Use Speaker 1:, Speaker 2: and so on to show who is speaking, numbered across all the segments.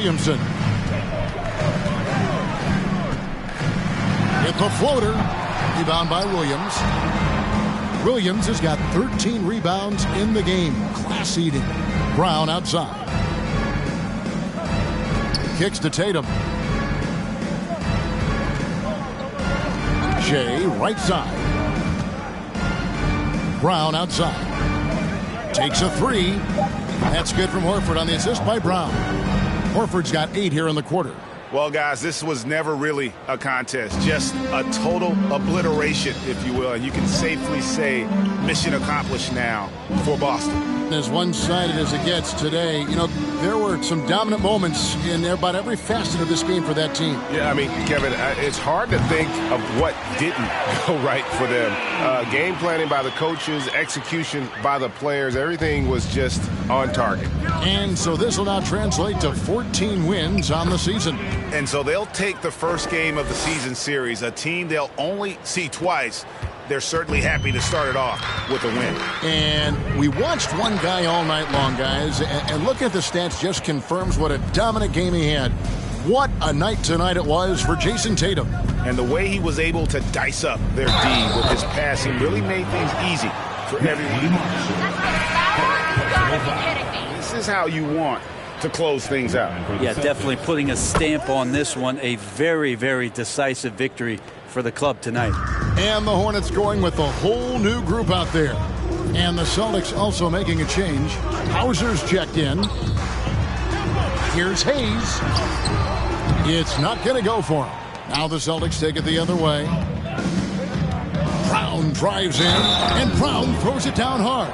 Speaker 1: Williamson. Hit the floater. Rebound by Williams. Williams has got 13 rebounds in the game. Class eating. Brown outside. Kicks to Tatum. Shea right side. Brown outside. Takes a three. That's good from Horford on the assist by Brown. Horford's got 8 here in the quarter.
Speaker 2: Well, guys, this was never really a contest, just a total obliteration, if you will. And you can safely say mission accomplished now for Boston.
Speaker 1: As one-sided as it gets today, you know, there were some dominant moments in about every facet of this game for that team.
Speaker 2: Yeah, I mean, Kevin, it's hard to think of what didn't go right for them. Game planning by the coaches, execution by the players, everything was just on target.
Speaker 1: And so this will now translate to 14 wins on the season.
Speaker 2: And so they'll take the first game of the season series, a team they'll only see twice. They're certainly happy to start it off with a win.
Speaker 1: And we watched one guy all night long, guys, and looking at the stats just confirms what a dominant game he had. What a night tonight it was for Jason Tatum.
Speaker 2: And the way he was able to dice up their D with his passing really made things easy for everyone. This is how you want to close things out.
Speaker 3: Yeah, definitely putting a stamp on this one. A very, very decisive victory for the club tonight.
Speaker 1: And the Hornets going with a whole new group out there. And the Celtics also making a change. Hauser's checked in. Here's Hayes. It's not going to go for him. Now the Celtics take it the other way. Brown drives in, and Brown throws it down hard.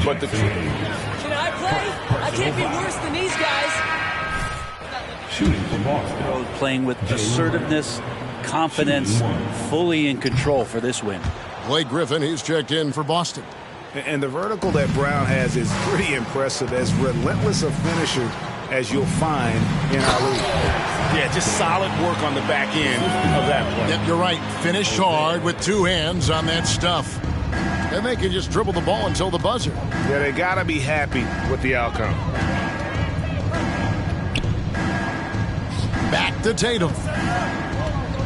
Speaker 2: But the
Speaker 4: Can I play? I can't be worse than these guys.
Speaker 5: Shooting for Boston.
Speaker 3: Playing with assertiveness, confidence, fully in control for this win.
Speaker 1: Blake Griffin, he's checked in for Boston.
Speaker 2: And the vertical that Brown has is pretty impressive, as relentless a finisher as you'll find in our league. Yeah, just solid work on the back end of that play.
Speaker 1: Yep, you're right. Finish hard with 2 hands on that stuff. And they can just dribble the ball until the buzzer.
Speaker 2: Yeah, they got to be happy with the outcome.
Speaker 1: Back to Tatum.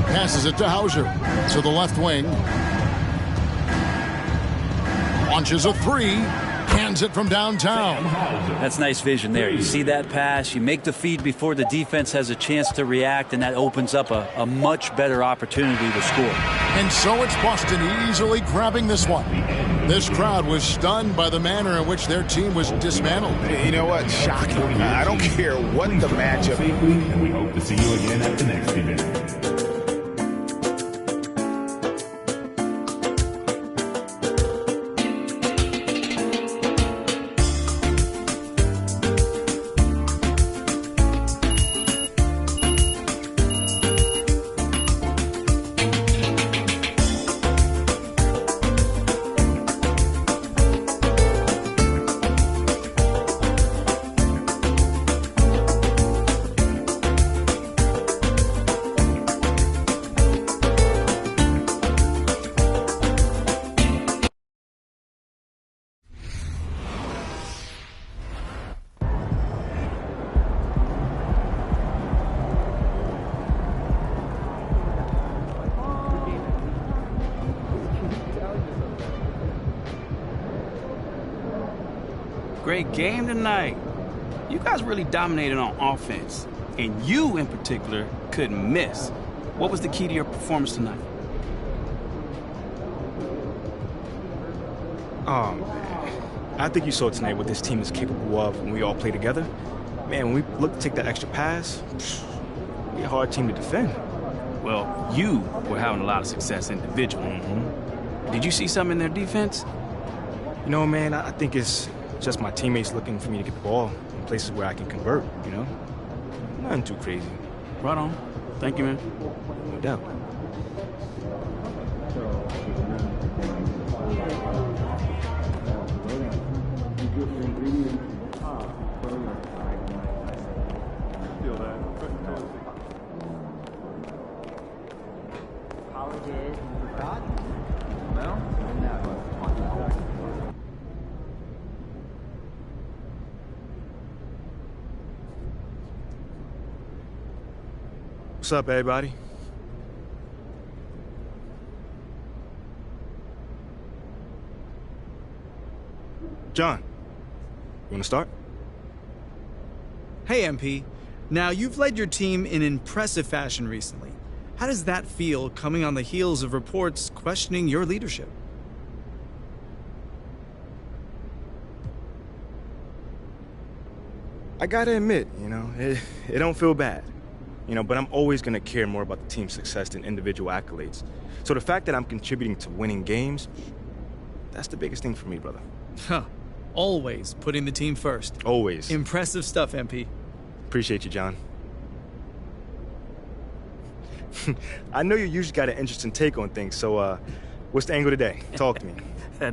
Speaker 1: Passes it to Hauser. To the left wing. Launches a 3. Hands it from downtown.
Speaker 3: That's nice vision there. You see that pass, you make the feed before the defense has a chance to react, and that opens up a much better opportunity to score.
Speaker 1: And so it's Boston easily grabbing this one. This crowd was stunned by the manner in which their team was dismantled.
Speaker 2: You know what? Shocking. I don't care what the matchup is.
Speaker 5: And we hope to see you again at the next event.
Speaker 6: Great game tonight. You guys really dominated on offense, and you in particular couldn't miss. What was the key to your performance tonight?
Speaker 7: Oh, man. I think you saw tonight what this team is capable of when we all play together. Man, when we look to take that extra pass, we're a hard team to defend.
Speaker 6: Well, you were having a lot of success individually. Did you see something in their defense?
Speaker 7: You know, man, I think it's just my teammates looking for me to get the ball in places where I can convert, you know? Nothing too crazy.
Speaker 6: Right on. Thank you, man.
Speaker 7: No doubt. What's up, everybody? John, you want to start?
Speaker 8: Hey, MP. Now, you've led your team in impressive fashion recently. How does that feel coming on the heels of reports questioning your leadership?
Speaker 7: I gotta admit, it don't feel bad. But I'm always gonna care more about the team's success than individual accolades. So the fact that I'm contributing to winning games, that's the biggest thing for me, brother.
Speaker 8: Huh. Always putting the team first.
Speaker 7: Always.
Speaker 8: Impressive stuff, MP.
Speaker 7: Appreciate you, John. I know you usually got an interesting take on things, so what's the angle today? Talk to me.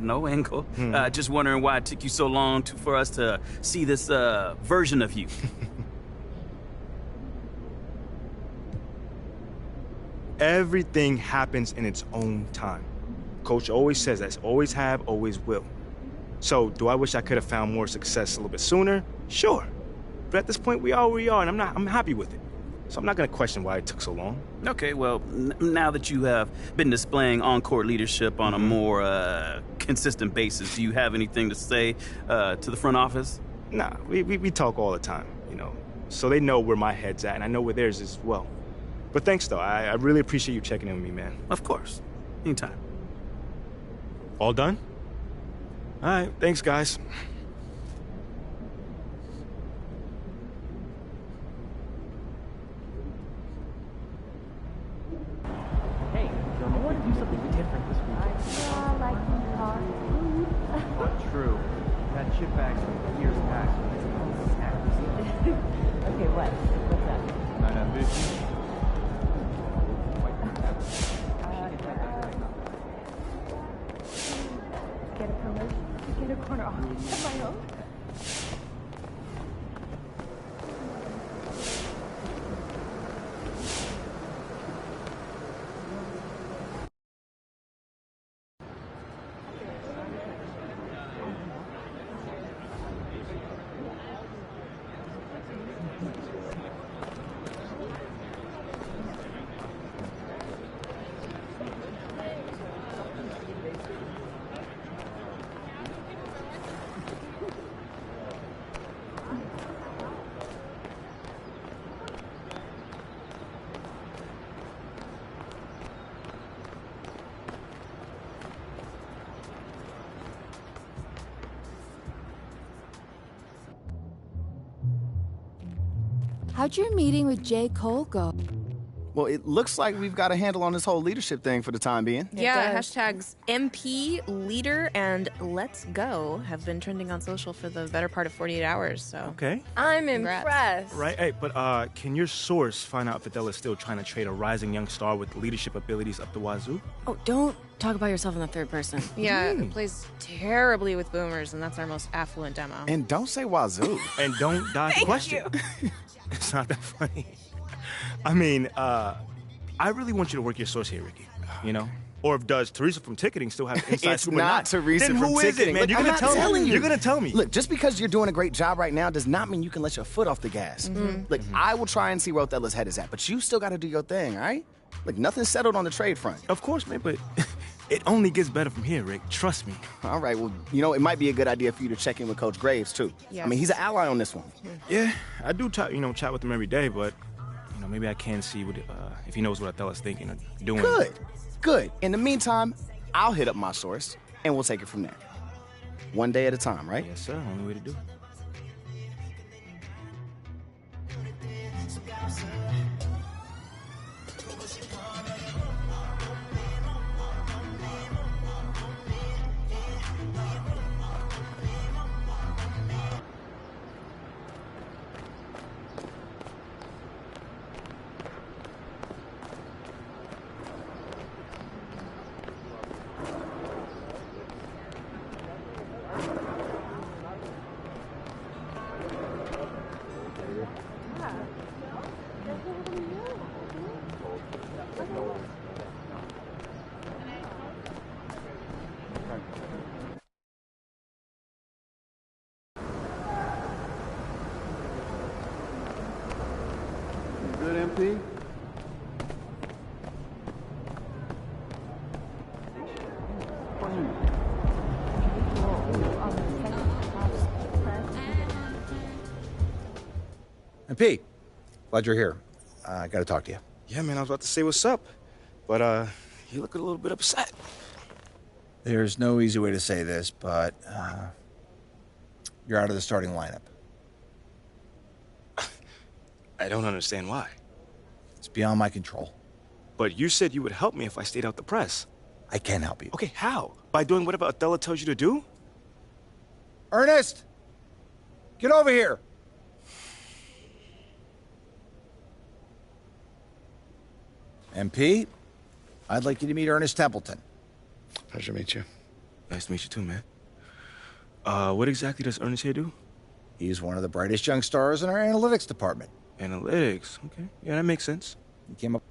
Speaker 6: No angle. Just wondering why it took you so long for us to see this version of you.
Speaker 7: Everything happens in its own time. Coach always says that. Always have, always will. So, do I wish I could have found more success a little bit sooner? Sure. But at this point, we are where we are, and I'm happy with it. So I'm not going to question why it took so long.
Speaker 6: Okay, well, now that you have been displaying on-court leadership on a more consistent basis, do you have anything to say to the front office?
Speaker 7: Nah, we talk all the time, So they know where my head's at, and I know where theirs is as well. But thanks, though. I really appreciate you checking in with me, man.
Speaker 6: Of course. Anytime.
Speaker 7: All done? All right, thanks, guys.
Speaker 9: Hey, I want to do something different this weekend.
Speaker 10: I like to talk food.
Speaker 9: Not true. That chip bag's from years past.
Speaker 10: Okay, what's that?
Speaker 9: Not ambitious.
Speaker 10: Get a promotion to get a corner office of my own.
Speaker 11: How'd your meeting with J. Cole go?
Speaker 12: Well, it looks like we've got a handle on this whole leadership thing for the time being.
Speaker 13: Yeah, hashtags MP, leader, and let's go have been trending on social for the better part of 48 hours, so.
Speaker 7: Okay.
Speaker 13: I'm impressed.
Speaker 7: Right, hey, but can your source find out if Adele is still trying to trade a rising young star with leadership abilities up the wazoo?
Speaker 13: Oh, don't talk about yourself in the third person. Yeah, it plays terribly with boomers, and that's our most affluent demo.
Speaker 12: And don't say wazoo.
Speaker 7: And don't dodge the question. It's not that funny. I mean, I really want you to work your source here, Ricky. Or if does Teresa from ticketing still have inside
Speaker 12: It's
Speaker 7: scoop or
Speaker 12: not Teresa
Speaker 7: then
Speaker 12: from
Speaker 7: who is
Speaker 12: ticketing.
Speaker 7: it, man?
Speaker 12: Look,
Speaker 7: You're
Speaker 12: I'm
Speaker 7: gonna
Speaker 12: not
Speaker 7: tell
Speaker 12: telling
Speaker 7: me.
Speaker 12: you.
Speaker 7: You're gonna tell me.
Speaker 12: Look, just because you're doing a great job right now does not mean you can let your foot off the gas. Look, I will try and see where Othello's head is at, but you still got to do your thing, all right? Look, nothing's settled on the trade front.
Speaker 7: Of course, man, but it only gets better from here, Rick. Trust me.
Speaker 12: All right, well, it might be a good idea for you to check in with Coach Graves, too.
Speaker 13: Yes.
Speaker 12: I mean, he's an ally on this one.
Speaker 7: Yeah, I do chat with him every day, but maybe I can see if he knows what Othello's thinking or doing.
Speaker 12: Good. In the meantime, I'll hit up my source, and we'll take it from there. One day at a time, right?
Speaker 7: Yes, sir. Only way to do it.
Speaker 1: Good, MP?
Speaker 14: MP, glad you're here. I got to talk to you.
Speaker 7: Yeah, man, I was about to say what's up, but you look a little bit upset.
Speaker 14: There's no easy way to say this, but you're out of the starting lineup.
Speaker 7: I don't understand why.
Speaker 14: It's beyond my control.
Speaker 7: But you said you would help me if I stayed out the press.
Speaker 14: I can help you.
Speaker 7: Okay, how? By doing whatever Othello tells you to do?
Speaker 14: Ernest! Get over here! MP, I'd like you to meet Ernest Templeton.
Speaker 7: Pleasure to meet you. Nice to meet you too, man. What exactly does Ernest here do?
Speaker 14: He's one of the brightest young stars in our analytics department.
Speaker 7: Analytics, okay. Yeah, that makes sense.
Speaker 14: He came up...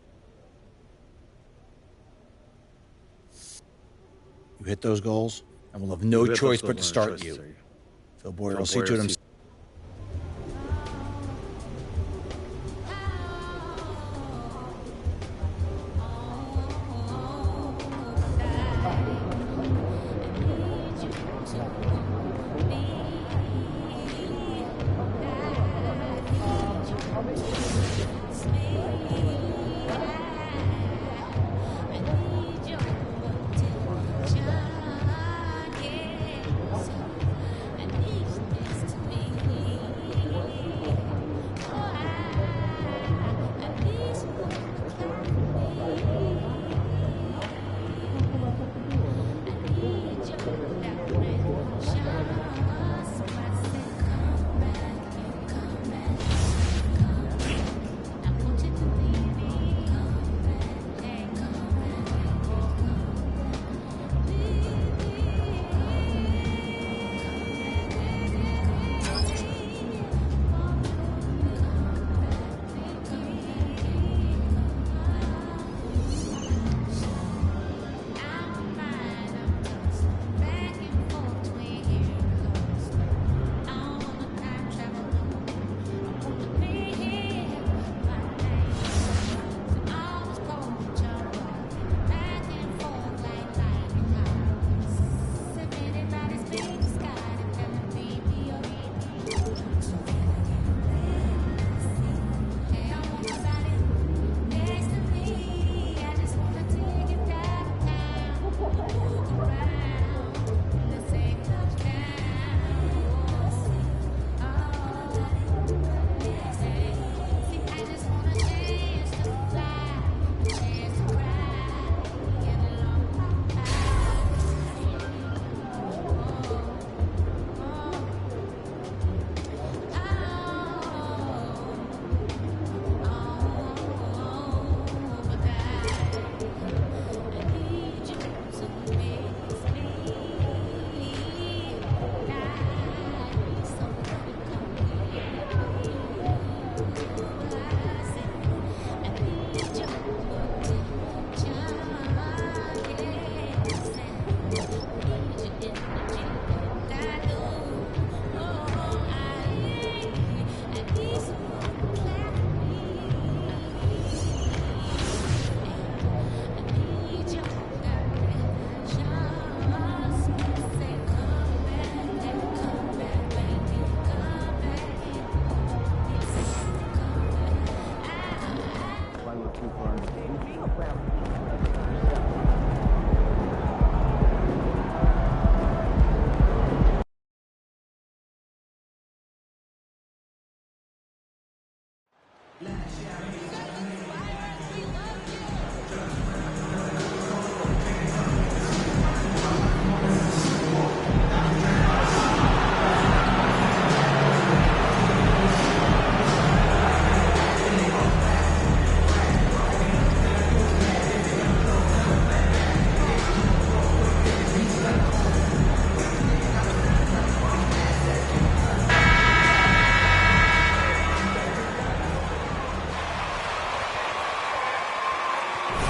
Speaker 14: You hit those goals, and we'll have no choice but to start you. Phil Boyer will see to it himself.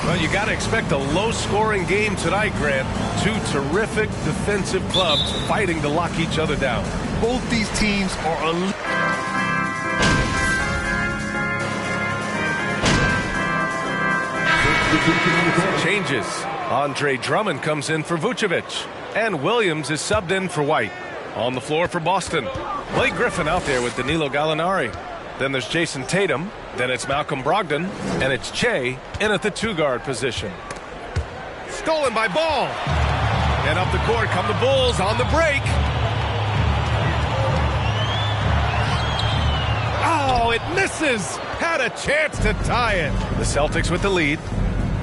Speaker 15: Well, you got to expect a low-scoring game tonight, Grant. Two terrific defensive clubs fighting to lock each other down.
Speaker 16: Both these teams are
Speaker 15: changes. Andre Drummond comes in for Vucevic, and Williams is subbed in for White. On the floor for Boston, Blake Griffin out there with Danilo Gallinari. Then there's Jason Tatum. Then it's Malcolm Brogdon. And it's Che in at the 2-guard position. Stolen by Ball. And up the court come the Bulls on the break. Oh, it misses. Had a chance to tie it. The Celtics with the lead.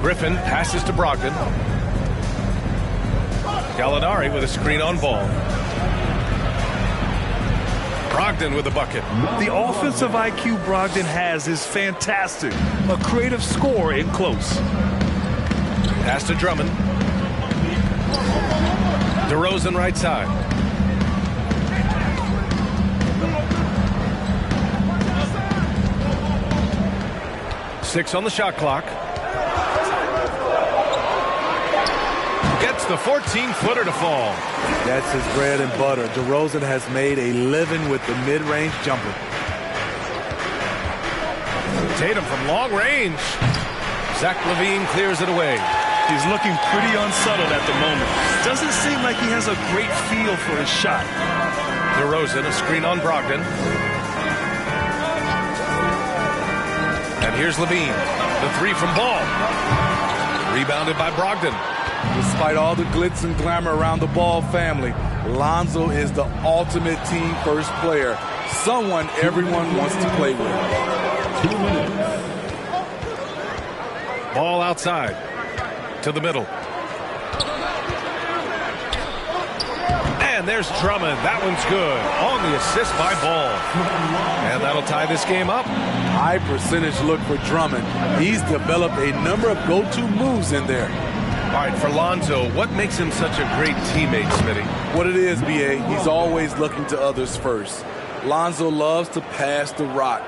Speaker 15: Griffin passes to Brogdon. Gallinari with a screen on Ball. Brogdon with a bucket.
Speaker 16: The offensive IQ Brogdon has is fantastic. A creative scorer in close.
Speaker 15: Pass to Drummond. DeRozan right side. Six on the shot clock. Gets the 14-footer to fall.
Speaker 17: That's his bread and butter. DeRozan has made a living with the mid-range jumper.
Speaker 15: Tatum from long range. Zach LaVine clears it away.
Speaker 16: He's looking pretty unsettled at the moment. Doesn't seem like he has a great feel for his shot.
Speaker 15: DeRozan, a screen on Brogdon. And here's LaVine. The three from Ball. Rebounded by Brogdon.
Speaker 17: Despite all the glitz and glamour around the Ball family, Lonzo is the ultimate team-first player. Someone everyone wants to play with.
Speaker 5: 2 minutes.
Speaker 15: Ball outside. To the middle. And there's Drummond. That one's good. On the assist by Ball. And that'll tie this game up.
Speaker 17: High percentage look for Drummond. He's developed a number of go-to moves in there.
Speaker 15: All right, for Lonzo, what makes him such a great teammate, Smitty?
Speaker 17: What it is, B.A., he's always looking to others first. Lonzo loves to pass the rock.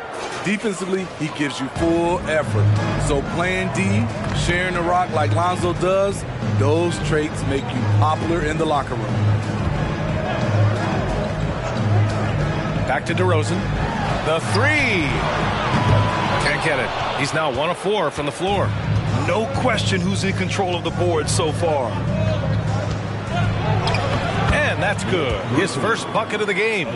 Speaker 17: Defensively, he gives you full effort. So playing D, sharing the rock like Lonzo does, those traits make you popular in the locker room.
Speaker 15: Back to DeRozan. The three. Can't get it. He's now 1 of 4 from the floor.
Speaker 16: No question who's in control of the board so far.
Speaker 15: And that's good. His first bucket of the game.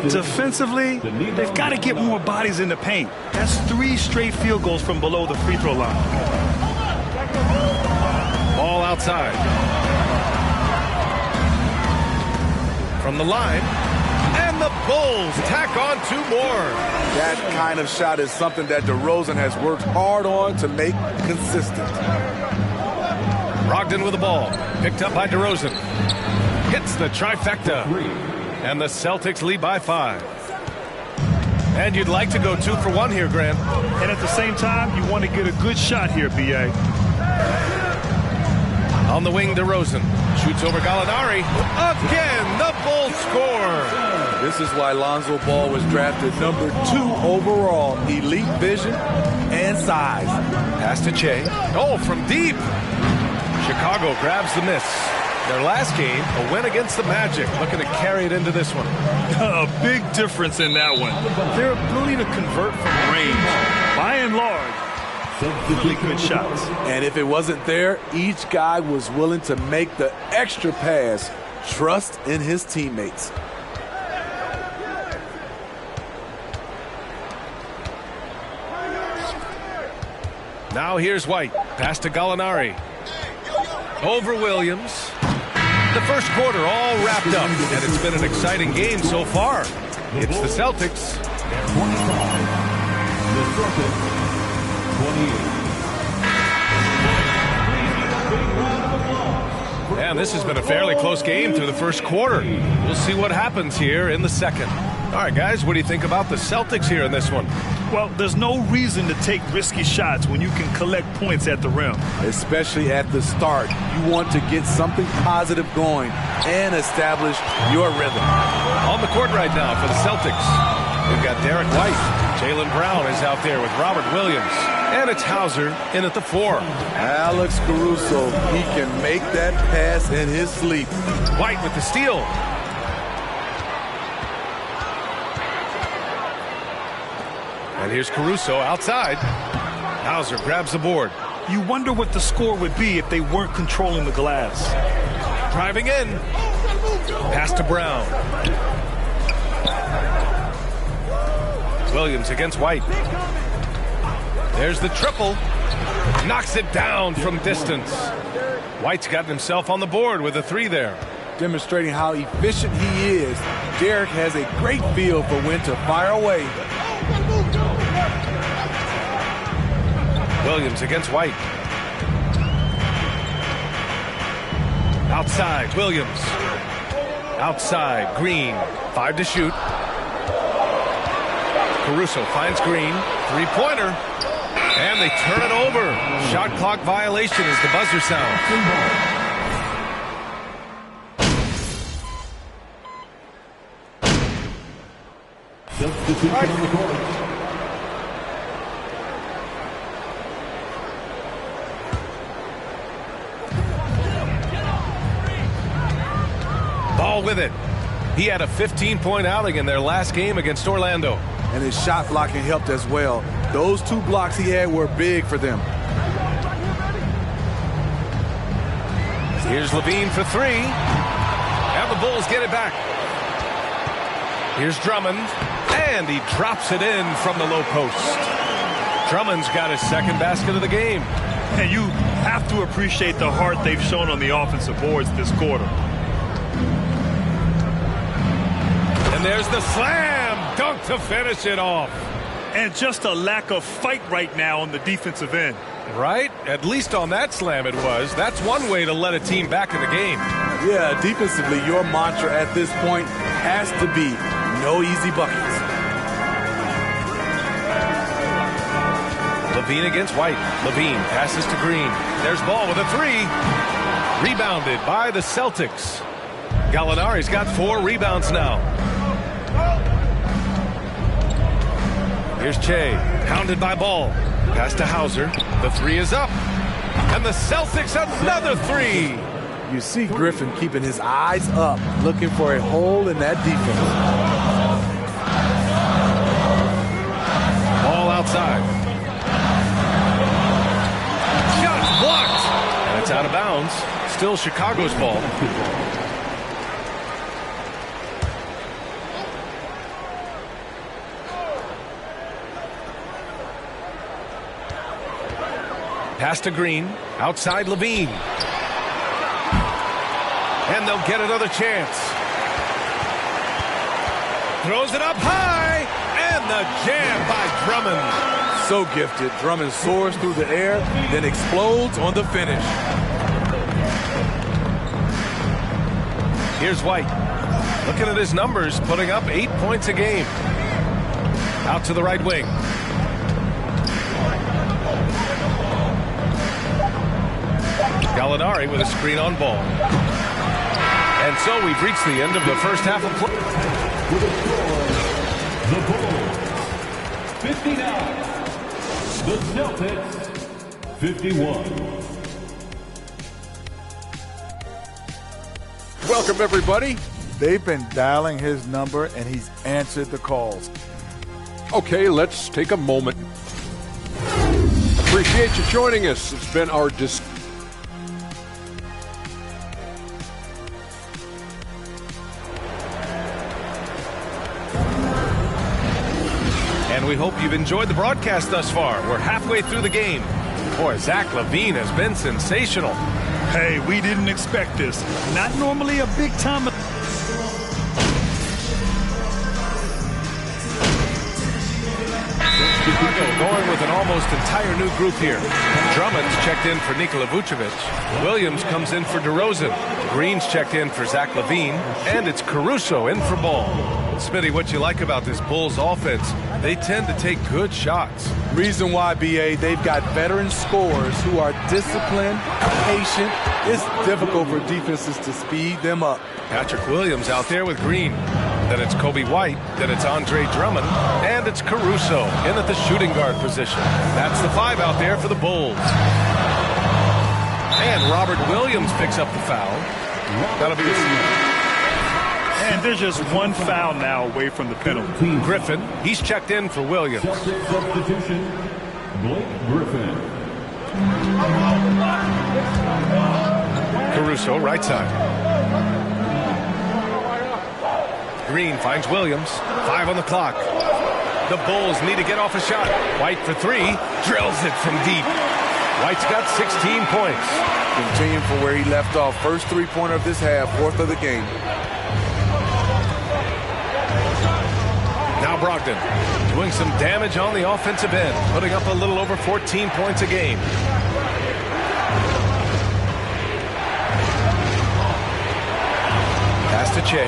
Speaker 16: Defensively, they've got to get more bodies in the paint. That's 3 straight field goals from below the free throw line.
Speaker 15: Ball outside. From the line. And the Bulls tack on 2 more.
Speaker 17: That kind of shot is something that DeRozan has worked hard on to make consistent.
Speaker 15: Brogdon with the ball. Picked up by DeRozan. Hits the trifecta. And the Celtics lead by 5. And you'd like to go 2 for 1 here, Grant.
Speaker 16: And at the same time, you want to get a good shot here, B.A.
Speaker 15: On the wing, DeRozan. Shoots over Gallinari. Again, the Bulls score.
Speaker 17: This is why Lonzo Ball was drafted number 2 overall. Elite vision and size.
Speaker 15: Pass to Che. Oh, from deep. Chicago grabs the miss. Their last game, a win against the Magic. Looking to carry it into this one.
Speaker 16: A big difference in that one. Their ability to convert from range, by and large, really good shots.
Speaker 17: And if it wasn't there, each guy was willing to make the extra pass. Trust in his teammates.
Speaker 15: Now here's White. Pass to Gallinari. Over Williams. The first quarter all wrapped up, and it's been an exciting game so far. It's the Celtics.
Speaker 5: 25. The Celtics, 28.
Speaker 15: And this has been a fairly close game through the first quarter. We'll see what happens here in the second. All right, guys, what do you think about the Celtics here in this one?
Speaker 16: Well, there's no reason to take risky shots when you can collect points at the rim.
Speaker 17: Especially at the start. You want to get something positive going and establish your rhythm.
Speaker 15: On the court right now for the Celtics, we've got Derek White. Jaylen Brown is out there with Robert Williams. And it's Hauser in at the 4.
Speaker 17: Alex Caruso, he can make that pass in his sleep.
Speaker 15: White with the steal. And here's Caruso outside. Hauser grabs the board.
Speaker 16: You wonder what the score would be if they weren't controlling the glass.
Speaker 15: Driving in. Pass to Brown. Williams against White. There's the triple. Knocks it down from distance. White's gotten himself on the board with a 3 there.
Speaker 17: Demonstrating how efficient he is, Derek has a great feel for when to fire away.
Speaker 15: Williams against White. Outside, Williams. Outside, Green. 5 to shoot. Caruso finds Green. 3-pointer. And they turn it over. Shot clock violation as the buzzer sounds.
Speaker 5: Substitution on the court.
Speaker 15: Ball with it. He had a 15-point outing in their last game against Orlando.
Speaker 17: And his shot blocking helped as well. Those 2 blocks he had were big for them.
Speaker 15: Here's Levine for 3. And the Bulls get it back. Here's Drummond. And he drops it in from the low post. Drummond's got his 2nd basket of the game.
Speaker 16: And you have to appreciate the heart they've shown on the offensive boards this quarter.
Speaker 15: And there's the slam dunk to finish it off.
Speaker 16: And just a lack of fight right now on the defensive end.
Speaker 15: Right? At least on that slam it was. That's one way to let a team back in the game.
Speaker 17: Yeah, defensively, your mantra at this point has to be no easy buckets.
Speaker 15: Levine against White. Levine passes to Green. There's Ball with a 3. Rebounded by the Celtics. Gallinari's got 4 rebounds now. Here's Che, pounded by Ball. Pass to Hauser. The 3 is up. And the Celtics another 3.
Speaker 17: You see Griffin keeping his eyes up, looking for a hole in that defense.
Speaker 15: Ball outside. Shot blocked. And it's out of bounds. Still Chicago's ball. Pass to Green. Outside Levine. And they'll get another chance. Throws it up high. And the jam by Drummond.
Speaker 17: So gifted. Drummond soars through the air, then explodes on the finish.
Speaker 15: Here's White. Looking at his numbers, putting up 8 points a game. Out to the right wing. Gallinari with a screen on Ball. And so we've reached the end of the first half of play.
Speaker 5: The Bulls 59. The Celtics 51.
Speaker 18: Welcome, everybody. They've been dialing his number, and he's answered the calls.
Speaker 19: Okay, let's take a moment. Appreciate you joining us. It's been our
Speaker 15: And we hope you've enjoyed the broadcast thus far. We're halfway through the game. Boy, Zach LaVine has been sensational.
Speaker 16: Hey, we didn't expect this. Not normally a big time.
Speaker 15: Chicago going with an almost entire new group here. Drummond's checked in for Nikola Vucevic. Williams comes in for DeRozan. Green's checked in for Zach LaVine. And it's Caruso in for Ball. Smitty, what you like about this Bulls offense, they tend to take good shots.
Speaker 17: Reason why, BA, they've got veteran scorers who are disciplined, patient. It's difficult for defenses to speed them up.
Speaker 15: Patrick Williams out there with Green. Then it's Kobe White. Then it's Andre Drummond. And it's Caruso in at the shooting guard position. That's the 5 out there for the Bulls. And Robert Williams picks up the foul. That'll be a...
Speaker 16: And there's just one foul now away from the penalty.
Speaker 15: Griffin, he's checked in for Williams.
Speaker 5: Substitution, Blake Griffin.
Speaker 15: Caruso, right side. Green finds Williams. 5 on the clock. The Bulls need to get off a shot. White for three. Drills it from deep. White's got 16 points.
Speaker 17: Continuing from where he left off. First three-pointer of this half, fourth of the game.
Speaker 15: Now Brogdon doing some damage on the offensive end, putting up a little over 14 points a game. Pass to Che.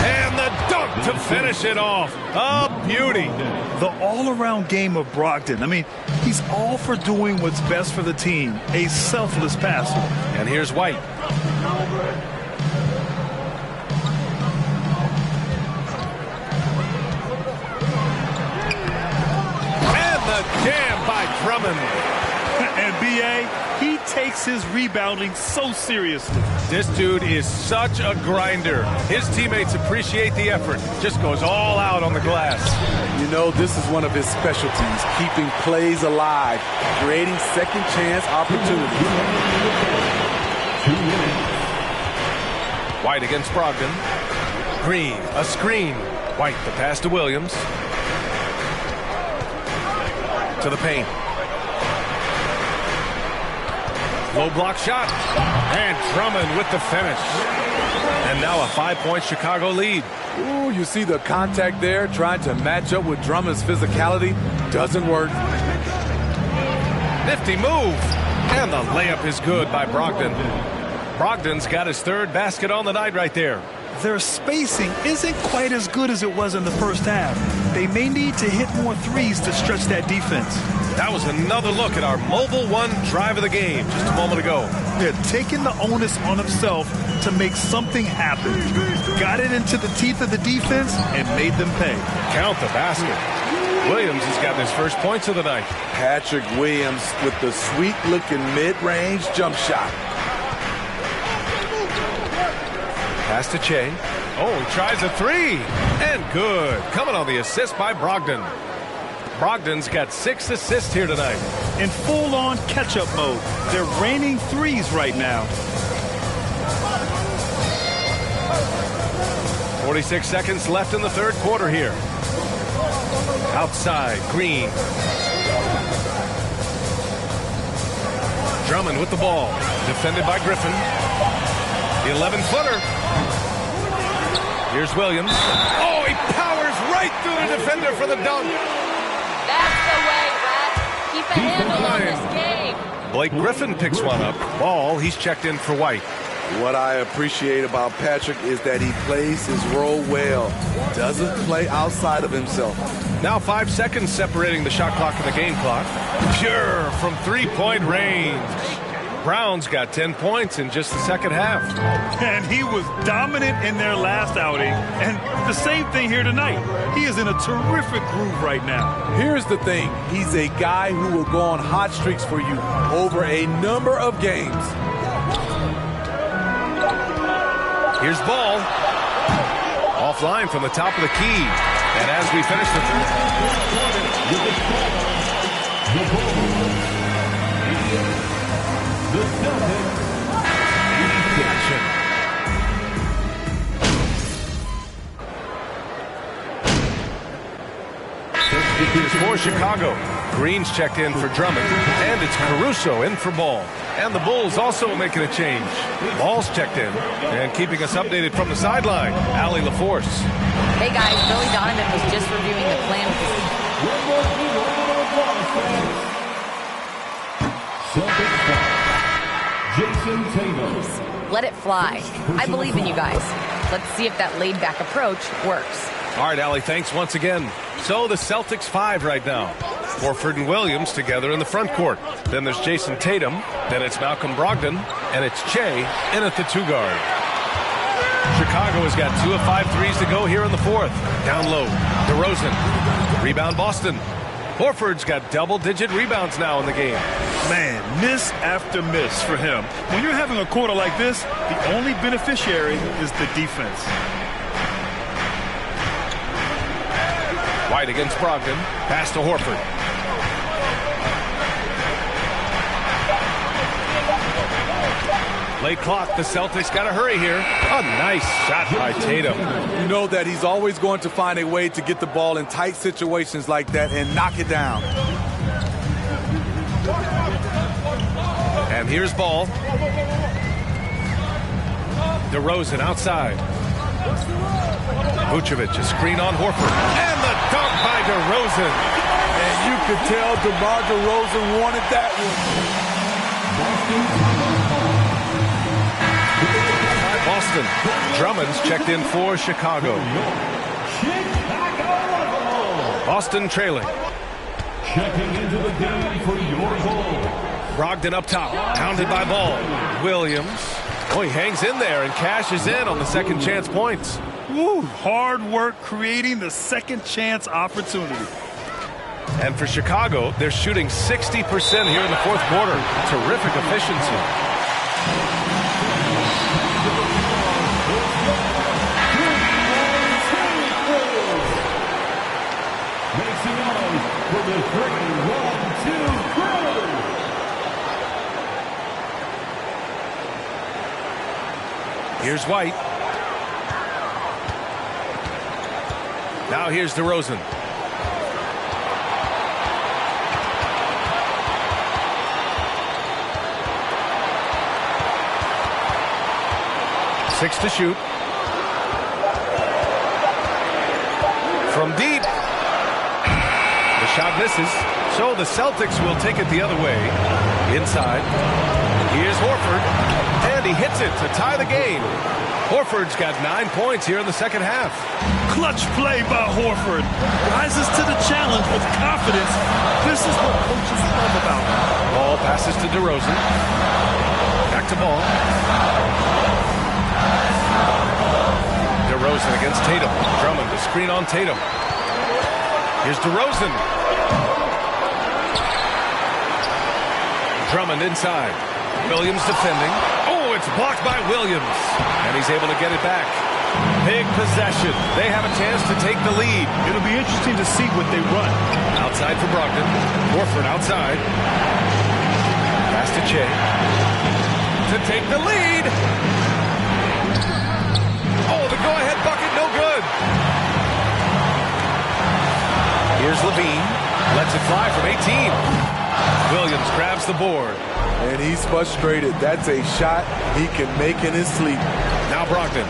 Speaker 15: And the dunk to finish it off. A beauty.
Speaker 16: The all-around game of Brogdon. I mean, he's all for doing what's best for the team. A selfless passer.
Speaker 15: And here's White. Jam by Drummond.
Speaker 16: And B.A., he takes his rebounding so seriously.
Speaker 15: This dude is such a grinder. His teammates appreciate the effort. Just goes all out on the glass.
Speaker 17: You know, this is one of his specialties, keeping plays alive, creating second chance opportunities.
Speaker 5: 2 minutes.
Speaker 15: White against Brogdon. Green, a screen. White, the pass to Williams. To the paint. Low block shot. And Drummond with the finish. And now a 5-point Chicago lead.
Speaker 17: Ooh, you see the contact there, trying to match up with Drummond's physicality. Doesn't work.
Speaker 15: Nifty move. And the layup is good by Brogdon. Brogdon's got his third basket on the night right there.
Speaker 16: Their spacing isn't quite as good as it was in the first half. They may need to hit more threes to stretch that defense.
Speaker 15: That was another look at our Mobile One drive of the game just a moment ago.
Speaker 16: They're taking the onus on himself to make something happen. Got it into the teeth of the defense and made them pay.
Speaker 15: Count the basket. Williams has got his first points of the night.
Speaker 17: Patrick Williams with the sweet-looking mid-range jump shot.
Speaker 15: Pass to Che. Oh, he tries a three. And good. Coming on the assist by Brogdon. Brogdon's got 6 assists here tonight.
Speaker 16: In full-on catch-up mode. They're raining threes right now.
Speaker 15: 46 seconds left in the third quarter here. Outside, Green. Drummond with the ball. Defended by Griffin. The 11-footer. Here's Williams. Oh, he powers right through the defender for the dunk.
Speaker 4: That's the way, Brad. Keep a handle on this game.
Speaker 15: Blake Griffin picks one up. Ball, he's checked in for White.
Speaker 17: What I appreciate about Patrick is that he plays his role well. Doesn't play outside of himself.
Speaker 15: Now 5 seconds separating the shot clock and the game clock. Pure from three-point range. Browns got 10 points in just the second half.
Speaker 16: And he was dominant in their last outing. And the same thing here tonight. He is in a terrific groove right now.
Speaker 17: Here's the thing. He's a guy who will go on hot streaks for you over a number of games.
Speaker 15: Here's Ball. Offline from the top of the key. And as we finish the third.
Speaker 5: The Celtics.
Speaker 15: Action. Here's for Chicago. Green's checked in for Drummond. And it's Caruso in for Ball. And the Bulls also making a change. Ball's checked in. And keeping us updated from the sideline, Allie LaForce.
Speaker 20: Hey guys, Billy Donovan was just reviewing the plan with his
Speaker 5: Jason Tatum.
Speaker 20: Let it fly. I believe in you guys. Let's see if that laid-back approach works.
Speaker 15: All right, Allie, thanks once again. So the Celtics 5 right now. Horford and Williams together in the front court. Then there's Jason Tatum. Then it's Malcolm Brogdon. And it's Che in at the 2 guard. Chicago has got 2 of 5 threes to go here in the fourth. Down low, DeRozan. Rebound Boston. Horford's got double-digit rebounds now in the game.
Speaker 16: Man, miss after miss for him. When you're having a quarter like this, the only beneficiary is the defense.
Speaker 15: White against Brogdon. Pass to Horford. Play clock. The Celtics got to hurry here. A nice shot by Tatum.
Speaker 17: You know that he's always going to find a way to get the ball in tight situations like that and knock it down.
Speaker 15: And here's ball. DeRozan outside. Vucevic, a screen on Horford. And the dunk by DeRozan.
Speaker 17: And you could tell DeMar DeRozan wanted that one.
Speaker 15: Boston. Drummond's checked in for Chicago. Boston trailing.
Speaker 5: Checking into the game for your goal.
Speaker 15: Brogdon up top. Pounded by Ball. Williams. Oh, he hangs in there and cashes in on the second chance points.
Speaker 16: Woo, hard work creating the second chance opportunity.
Speaker 15: And for Chicago, they're shooting 60% here in the fourth quarter. Terrific efficiency.
Speaker 5: Makes noise for the 3-1-2 crew.
Speaker 15: Here's White. Now here's DeRozan. Six to shoot. From deep. The shot misses. So the Celtics will take it the other way. Inside. Here's Horford. And he hits it to tie the game. Horford's got 9 points here in the second half.
Speaker 16: Clutch play by Horford. Rises to the challenge with confidence. This is what coaches love about him.
Speaker 15: Ball passes to DeRozan. Back to Ball. DeRozan against Tatum. Drummond, the screen on Tatum. Here's DeRozan. Drummond inside. Williams defending. Oh, it's blocked by Williams. And he's able to get it back. Big possession. They have a chance to take the lead.
Speaker 16: It'll be interesting to see what they run.
Speaker 15: Outside for Brogdon. Horford outside. Pass to Che. To take the lead. Oh, the go-ahead bucket, no good. Here's Levine. Lets it fly from 18. Williams grabs the board.
Speaker 17: And he's frustrated. That's a shot he can make in his sleep.
Speaker 15: Now Brogdon.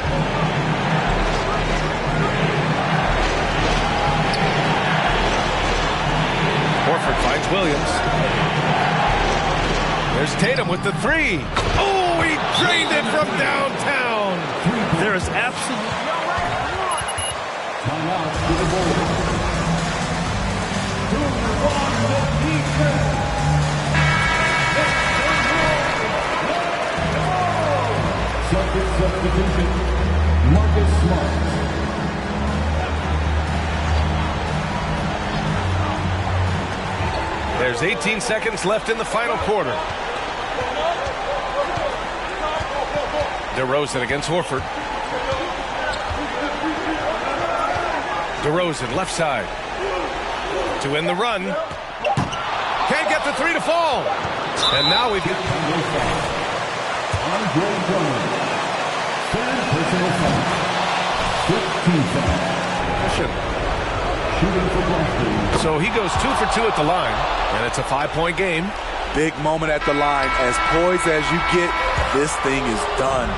Speaker 15: Horford finds Williams. There's Tatum with the three. Oh, he drained it from downtown.
Speaker 16: There is absolutely
Speaker 5: Timeout to the board. Who won the defense? Second substitution, Marcus Smart.
Speaker 15: There's 18 seconds left in the final quarter. DeRozan against Horford. DeRozan left side. To end the run. Can't get the three to fall. And now we've got
Speaker 5: Andre Drummond. Third personal foul. 15 foul. Shooting for Boston.
Speaker 15: So he goes 2 for 2 at the line, and it's a 5-point game.
Speaker 17: Big moment at the line. As poised as you get, this thing is done.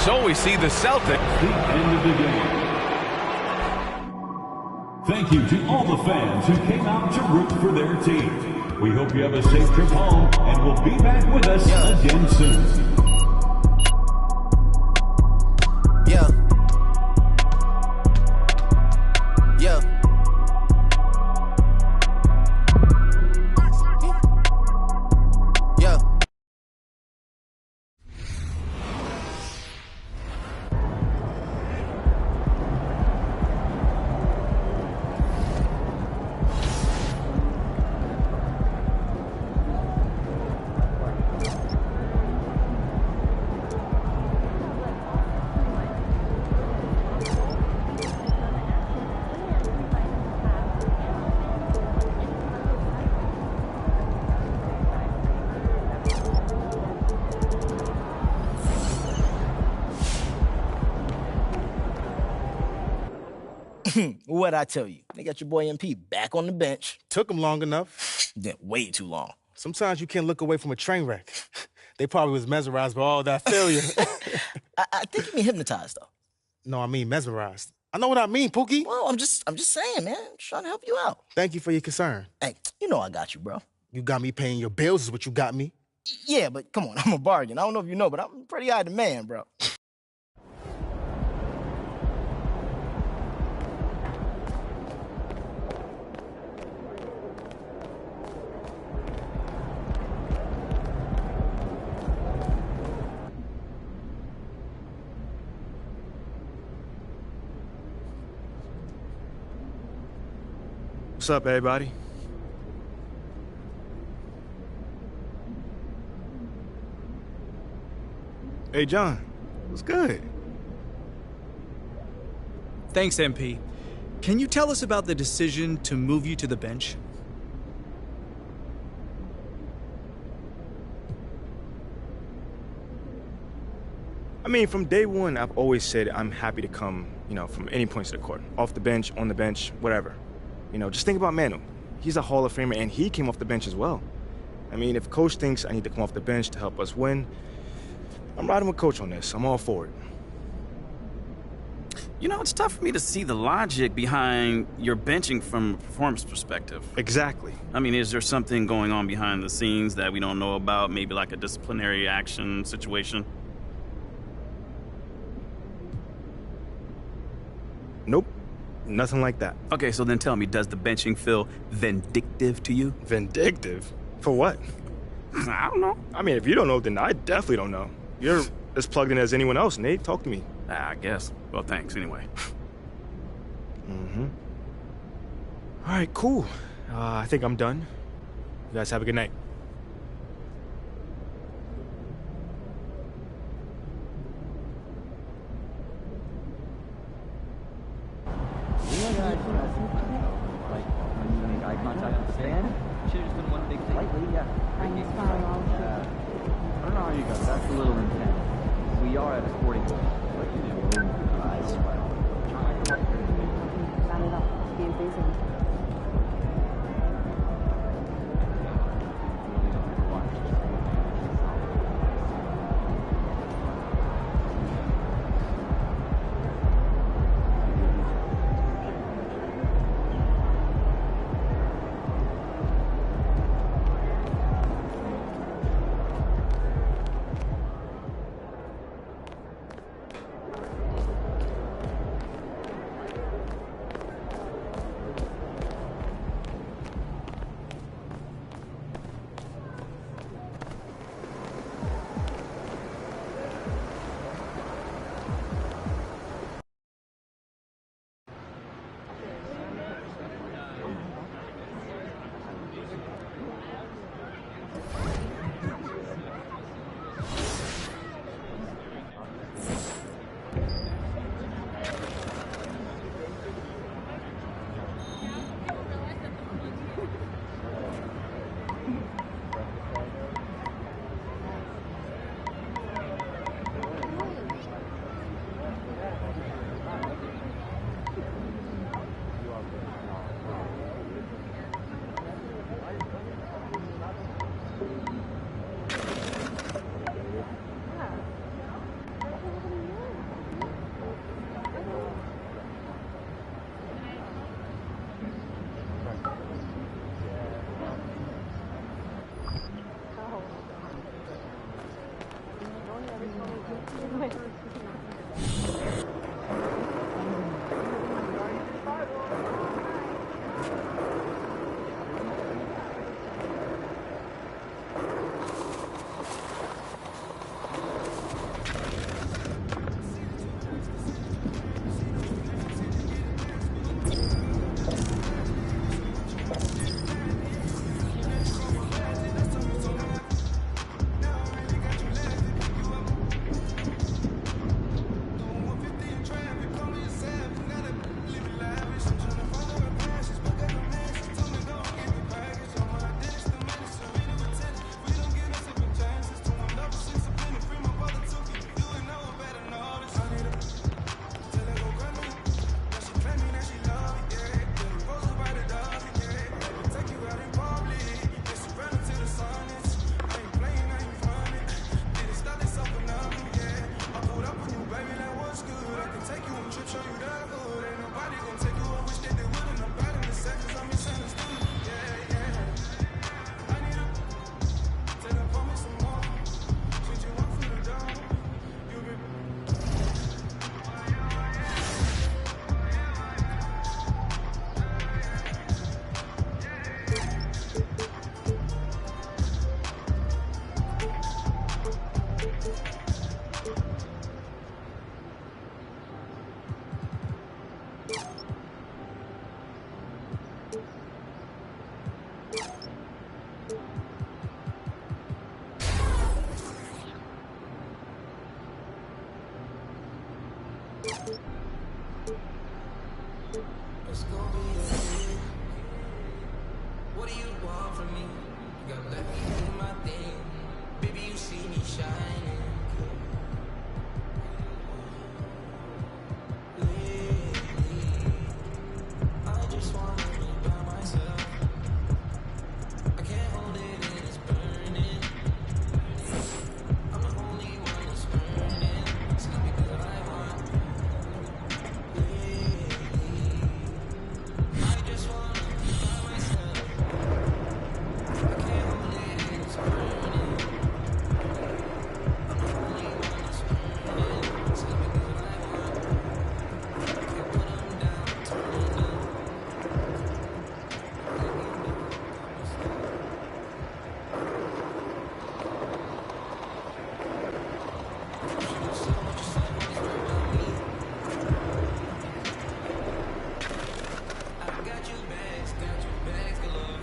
Speaker 15: So we see the Celtics.
Speaker 5: The end of the game. Thank you to all the fans who came out to root for their team. We hope you have a safe trip home, and we'll be back with us again soon.
Speaker 12: Yeah. Yeah. Yeah. What'd I tell you? They got your boy MP back on the bench.
Speaker 7: Took him long enough.
Speaker 12: Yeah, way too long.
Speaker 7: Sometimes you can't look away from a train wreck. They probably was mesmerized by all that failure.
Speaker 12: I think you mean hypnotized, though.
Speaker 7: No, I mean mesmerized. I know what I mean, Pookie.
Speaker 12: Well, I'm just saying, man. I'm trying to help you out.
Speaker 7: Thank you for your concern.
Speaker 12: Hey, you know I got you, bro.
Speaker 7: You got me paying your bills is what you got me.
Speaker 12: Yeah, but come on, I'm a bargain. I don't know if you know, but I'm pretty high demand, bro.
Speaker 7: What's up, everybody? Hey, John. What's good?
Speaker 8: Thanks, MP. Can you tell us about the decision to move you to the bench?
Speaker 7: I mean, from day one, I've always said I'm happy to come, from any points of the court. Off the bench, on the bench, whatever. Just think about Manu. He's a Hall of Famer, and he came off the bench as well. I mean, if Coach thinks I need to come off the bench to help us win, I'm riding with Coach on this. I'm all for it.
Speaker 6: It's tough for me to see the logic behind your benching from a performance perspective.
Speaker 7: Exactly.
Speaker 6: I mean, is there something going on behind the scenes that we don't know about? Maybe like a disciplinary action situation?
Speaker 7: Nope. Nothing like that.
Speaker 6: Okay, so then tell me, does the benching feel vindictive to you?
Speaker 7: Vindictive? For what?
Speaker 6: I don't know.
Speaker 7: I mean, if you don't know, then I definitely don't know. You're as plugged in as anyone else, Nate. Talk to me.
Speaker 6: I guess. Well, thanks anyway.
Speaker 7: Mm-hmm. All right, cool. I think I'm done. You guys have a good night.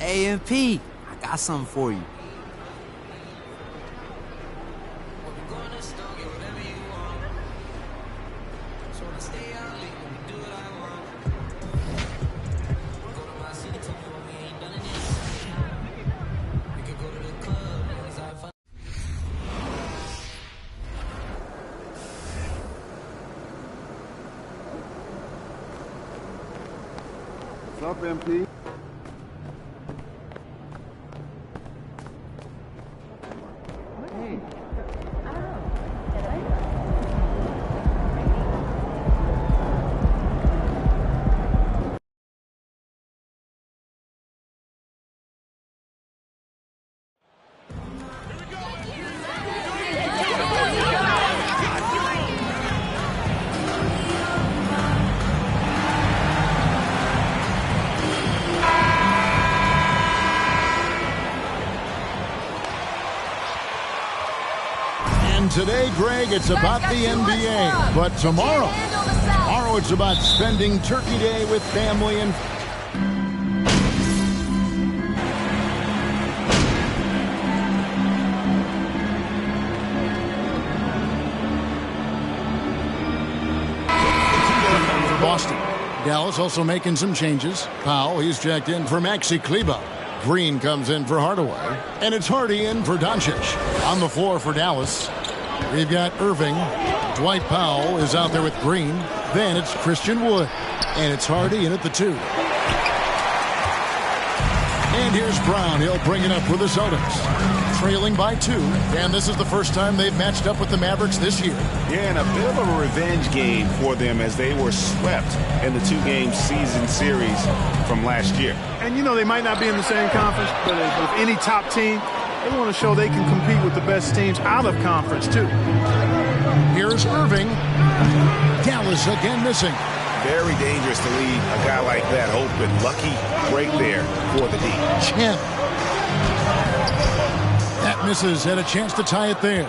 Speaker 21: Hey, MP, I got something for you.
Speaker 18: What's up, MP?
Speaker 1: And today, Greg, it's about the NBA. But tomorrow it's about spending Turkey Day with family and... for Boston. Dallas also making some changes. Powell, he's checked in for Maxi Kleber. Green comes in for Hardaway. And it's Hardy in for Doncic. On the floor for Dallas, we've got Irving. Dwight Powell is out there with Green. Then it's Christian Wood. And it's Hardy in at the 2. And here's Brown. He'll bring it up with the Celtics. Trailing by 2. And this is the first time they've matched up with the Mavericks this year.
Speaker 2: Yeah, and a bit of a revenge game for them as they were swept in the 2-game season series from last year.
Speaker 22: And, you know, they might not be in the same conference, but with any top team, they want to show they can compete with the best teams out of conference, too.
Speaker 1: Here's Irving. Dallas again missing.
Speaker 2: Very dangerous to leave a guy like that open. Lucky break there for the D.
Speaker 1: Chen. That misses. Had a chance to tie it there.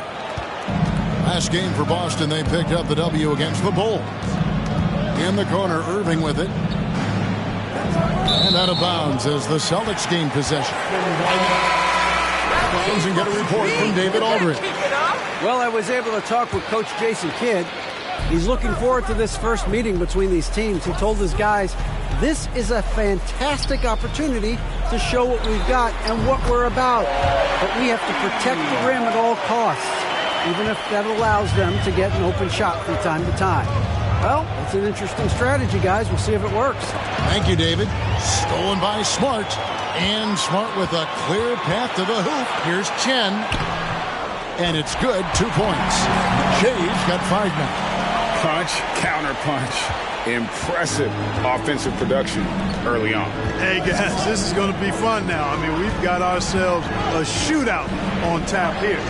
Speaker 1: Last game for Boston, they picked up the W against the Bulls. In the corner, Irving with it. And out of bounds as the Celtics gain possession. And get a report from David Aldridge.
Speaker 23: Well, I was able to talk with Coach Jason Kidd. He's looking forward to this first meeting between these teams. He told his guys, this is a fantastic opportunity to show what we've got and what we're about. But we have to protect the rim at all costs, even if that allows them to get an open shot from time to time. Well, it's an interesting strategy, guys. We'll see if it works.
Speaker 1: Thank you, David. Stolen by Smart. And Smart with a clear path to the hoop. Here's Chen. And it's good. 2 points. Shay's got 5 now.
Speaker 2: Punch, counter punch. Impressive offensive production early on.
Speaker 22: Hey, guys, this is going to be fun now. I mean, we've got ourselves a shootout on tap here.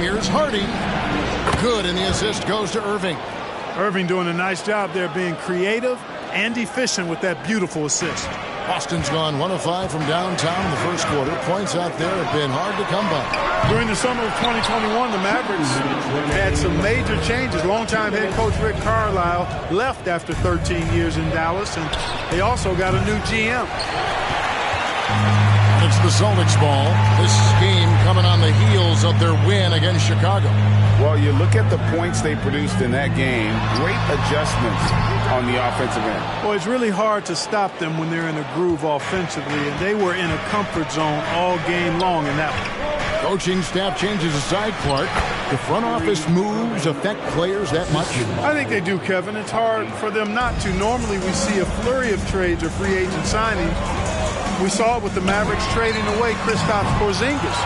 Speaker 1: Here's Hardy. Good, and the assist goes to Irving.
Speaker 22: Irving doing a nice job there being creative and efficient with that beautiful assist.
Speaker 1: Boston's gone 1 of 5 from downtown in the first quarter. Points out there have been hard to come by.
Speaker 22: During the summer of 2021, the Mavericks had some major changes. Longtime head coach Rick Carlisle left after 13 years in Dallas, and they also got a new GM.
Speaker 1: It's the Celtics ball. This game coming on the heels of their win against Chicago.
Speaker 2: Well, you look at the points they produced in that game. Great adjustments on the offensive end.
Speaker 22: Well, it's really hard to stop them when they're in a groove offensively, and they were in a comfort zone all game long in that one.
Speaker 1: Coaching staff changes aside, Clark. The front office moves affect players that much?
Speaker 22: I think they do, Kevin. It's hard for them not to. Normally we see a flurry of trades or free agent signings. We saw it with the Mavericks trading away Kristaps Porzingis,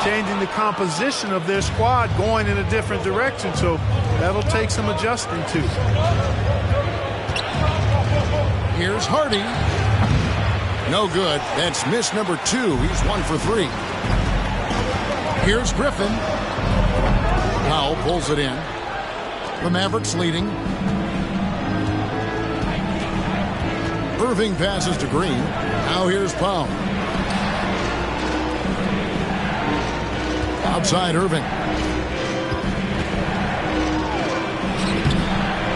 Speaker 22: changing the composition of their squad, going in a different direction. So that'll take some adjusting to.
Speaker 1: Here's Hardy. No good. That's miss number 2. He's 1 for 3. Here's Griffin. Powell pulls it in. The Mavericks leading. Irving passes to Green. Now here's Powell. Outside Irving.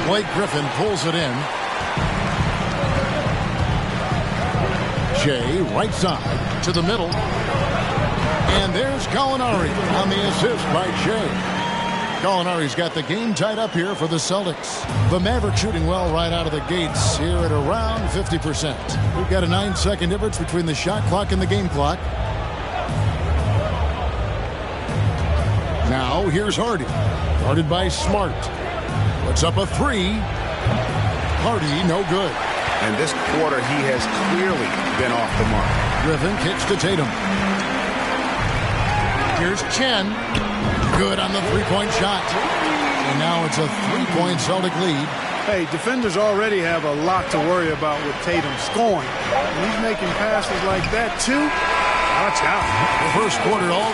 Speaker 1: Blake Griffin pulls it in. Jay, right side, to the middle. And there's Gallinari on the assist by Jay. Gallinari's got the game tied up here for the Celtics. The Mavericks shooting well right out of the gates here at around 50%. We've got a 9-second difference between the shot clock and the game clock. Now here's Hardy. Guarded by Smart. Puts up a three. Hardy, no good.
Speaker 2: And this quarter, he has clearly been off the mark.
Speaker 1: Griffin kicks to Tatum. Here's Chen. Good on the three-point shot. And now it's a three-point Celtic lead.
Speaker 22: Hey, defenders already have a lot to worry about with Tatum scoring. And he's making passes like that, too. Watch out.
Speaker 1: The first quarter all.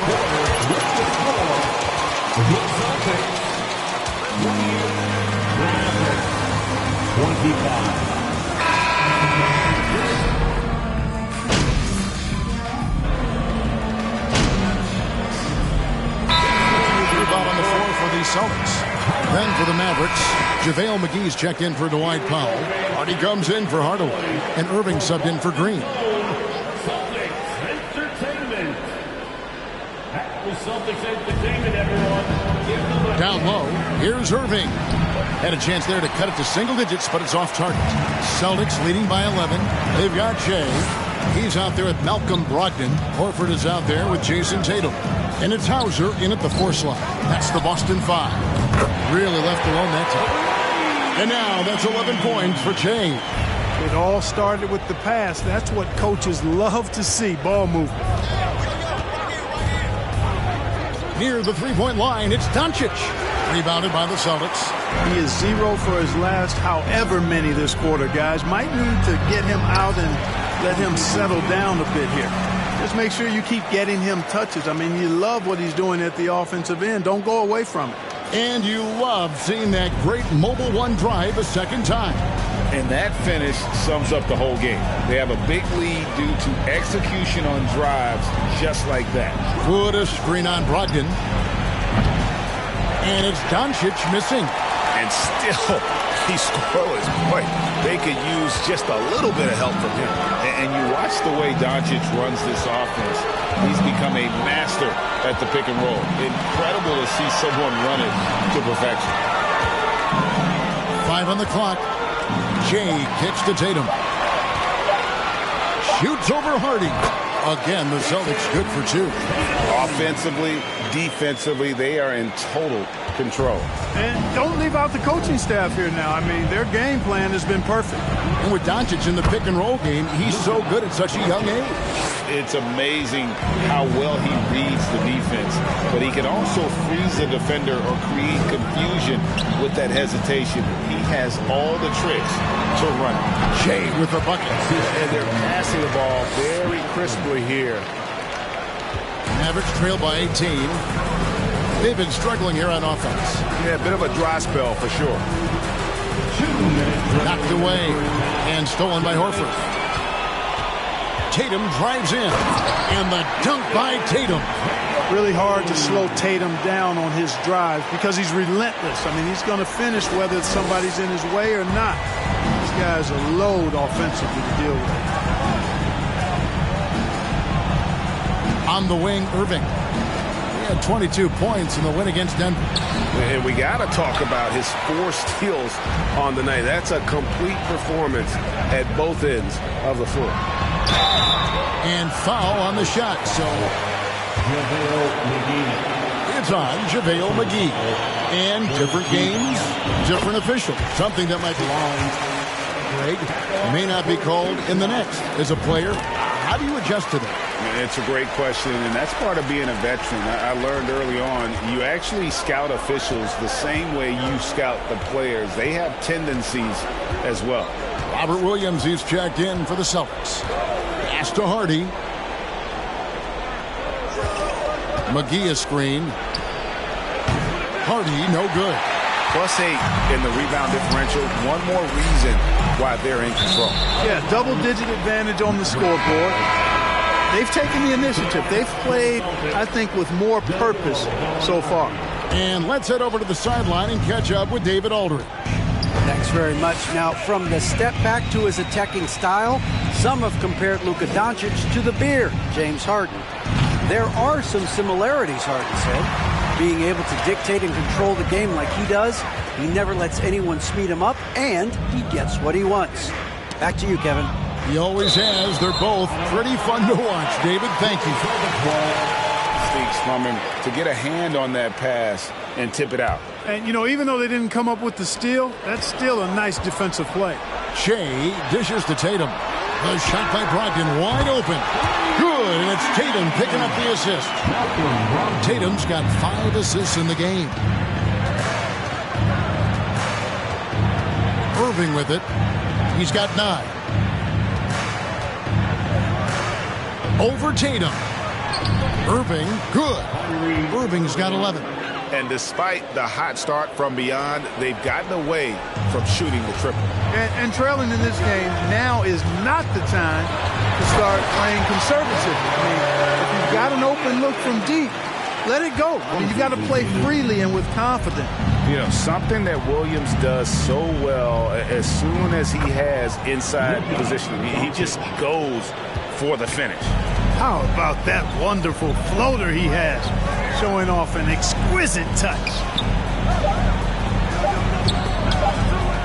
Speaker 1: Rebound on the floor for the Celtics. Then for the Mavericks, JaVale McGee's checked in for Dwight Powell. Hardy comes in for Hardaway, and Irving subbed in for Green.
Speaker 5: Celtics entertainment, everyone.
Speaker 1: Down low, here's Irving. Had a chance there to cut it to single digits, but it's off target. Celtics leading by 11. They've got Jay. He's out there with Malcolm Brogdon. Horford is out there with Jason Tatum. And it's Hauser in at the 4 slot. That's the Boston 5. Really left alone that time. And now that's 11 points for Jay.
Speaker 22: It all started with the pass. That's what coaches love to see, ball movement.
Speaker 1: Near the three-point line, it's Doncic. Rebounded by the Celtics.
Speaker 22: He is 0 for his last however many this quarter, guys. Might need to get him out and let him settle down a bit here. Just make sure you keep getting him touches. I mean, you love what he's doing at the offensive end. Don't go away from it.
Speaker 1: And you love seeing that great mobile one drive a second time.
Speaker 2: And that finish sums up the whole game. They have a big lead due to execution on drives just like that.
Speaker 1: Put a screen on Brogdon. And it's Doncic missing.
Speaker 2: And still, he's scoreless. Boy, they could use just a little bit of help from him. And you watch the way Doncic runs this offense. He's become a master at the pick and roll. Incredible to see someone run it to perfection.
Speaker 1: 5 on the clock. Jay kicks to Tatum. Shoots over Hardy. Again, the Celtics good for 2.
Speaker 2: Offensively, defensively, they are in total control.
Speaker 22: And don't leave out the coaching staff here now. I mean, their game plan has been perfect.
Speaker 1: And with Doncic in the pick and roll game, he's so good at such a young age.
Speaker 2: It's amazing how well he reads the defense, but he can also freeze the defender or create confusion with that hesitation. He has all the tricks to run.
Speaker 1: Jay with the bucket.
Speaker 2: And they're passing the ball very crisply here.
Speaker 1: Mavericks trail by 18. They've been struggling here on offense.
Speaker 2: Yeah, a bit of a dry spell for sure.
Speaker 1: Knocked away and stolen by Horford. Tatum drives in, and the dunk by Tatum.
Speaker 22: Really hard to slow Tatum down on his drive because he's relentless. I mean, he's going to finish whether somebody's in his way or not. This guy's a load offensively to deal with.
Speaker 1: On the wing, Irving. He had 22 points in the win against Denver.
Speaker 3: And we got to talk about his 4 steals on the night. That's a complete performance at both ends of the floor.
Speaker 1: And foul on the shot, so it's on JaVale McGee. And different games, different officials. Something that might belong, Greg, may not be called in the next. As a player, how do you adjust to that?
Speaker 2: It's a great question, and that's part of being a veteran. I learned early on, you actually scout officials the same way you scout the players. They have tendencies as well.
Speaker 1: Robert Williams, he's checked in for the Celtics. Pass to Hardy. McGee a screen. Hardy, no good.
Speaker 2: +8 in the rebound differential. One more reason why they're in control.
Speaker 22: Yeah, double-digit advantage on the scoreboard. They've taken the initiative. They've played, I think, with more purpose so far.
Speaker 1: And let's head over to the sideline and catch up with David Aldridge.
Speaker 23: Thanks very much. Now, from the step back to his attacking style, some have compared Luka Doncic to the bear, James Harden. There are some similarities, Harden said. Being able to dictate and control the game like he does, he never lets anyone speed him up, and he gets what he wants. Back to you, Kevin.
Speaker 1: He always has. They're both pretty fun to watch. David, thank you.
Speaker 2: Speaks from him to get a hand on that pass and tip it out.
Speaker 22: And, you know, even though they didn't come up with the steal, that's still a nice defensive play.
Speaker 1: Shea dishes to Tatum. The shot by Brogdon wide open. Good, and it's Tatum picking up the assist. Tatum's got 5 assists in the game. Irving with it. He's got 9. Over Tatum. Irving, good. Irving's got 11.
Speaker 2: And despite the hot start from beyond, they've gotten away from shooting the triple.
Speaker 22: And trailing in this game, now is not the time to start playing conservative. I mean, if you've got an open look from deep, let it go. I mean, you got to play freely and with confidence.
Speaker 2: You know, something that Williams does so well, as soon as he has inside position, he just goes for the finish.
Speaker 22: How about that wonderful floater he has, showing off an exquisite touch.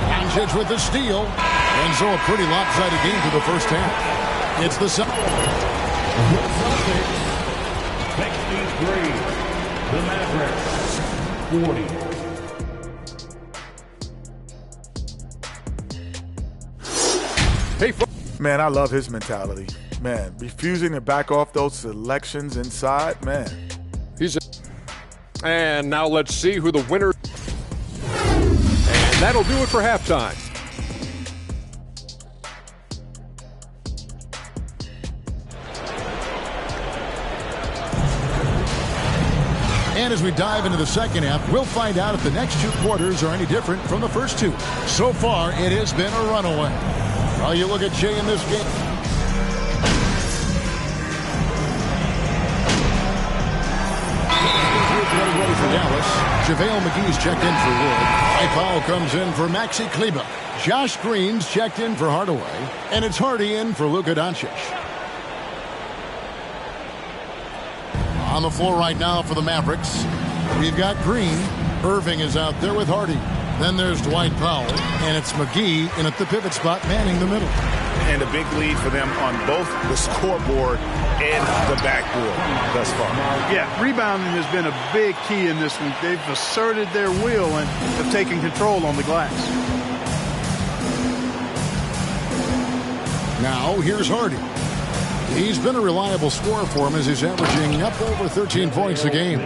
Speaker 1: Doncic with the steal. And so a pretty lopsided game for the first half. It's the second.
Speaker 5: 63, the Mavericks, 40.
Speaker 18: Hey, man, I love his mentality. Man, refusing to back off those selections inside, man.
Speaker 19: And now let's see who the winner. And that'll do it for halftime.
Speaker 1: And as we dive into the second half, we'll find out if the next 2 quarters are any different from the first 2. So far, it has been a runaway. While you look at Shea in this game. Ready for Dallas. JaVale McGee's checked in for Wood. High foul comes in for Maxi Kleber. Josh Green's checked in for Hardaway. And it's Hardy in for Luka Doncic. On the floor right now for the Mavericks, we've got Green. Irving is out there with Hardy. Then there's Dwight Powell, and it's McGee in at the pivot spot, manning the middle.
Speaker 2: And a big lead for them on both the scoreboard and the backboard thus far.
Speaker 22: Yeah, rebounding has been a big key in this one. They've asserted their will and have taken control on the glass.
Speaker 1: Now, here's Hardy. He's been a reliable scorer for him as he's averaging up over 13 points a game.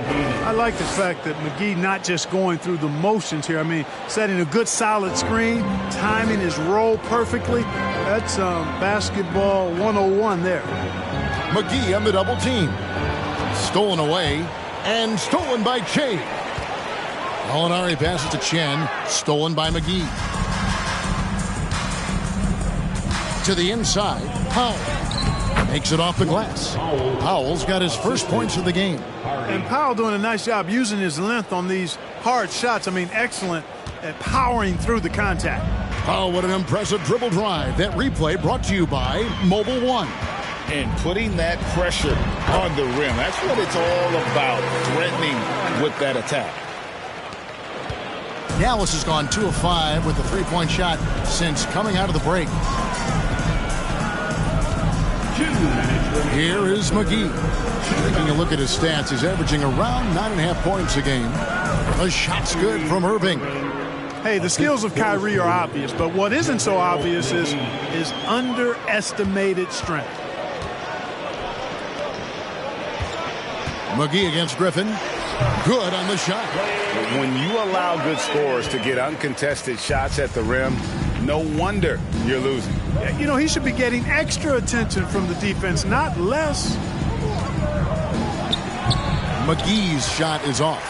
Speaker 22: I like the fact that McGee not just going through the motions here. I mean, setting a good solid screen, timing his roll perfectly. That's basketball 101 there.
Speaker 1: McGee on the double team. Stolen away and stolen by Shea. Gallinari passes to Chen. Stolen by McGee. To the inside. Powell. Makes it off the glass. Powell's got his first points of the game.
Speaker 22: And Powell doing a nice job using his length on these hard shots. I mean, excellent at powering through the contact.
Speaker 1: Oh, what an impressive dribble drive. That replay brought to you by Mobile One.
Speaker 2: And putting that pressure on the rim. That's what it's all about, threatening with that attack.
Speaker 1: Dallas has gone 2 of 5 with the 3-point shot since coming out of the break. Here is McGee. Taking a look at his stats, he's averaging around 9.5 points a game. The shot's good from Irving.
Speaker 22: Hey, the skills of Kyrie are obvious, but what isn't so obvious is his underestimated strength.
Speaker 1: McGee against Griffin. Good on the shot.
Speaker 2: When you allow good scorers to get uncontested shots at the rim, no wonder you're losing.
Speaker 22: You know, he should be getting extra attention from the defense, not less.
Speaker 1: McGee's shot is off.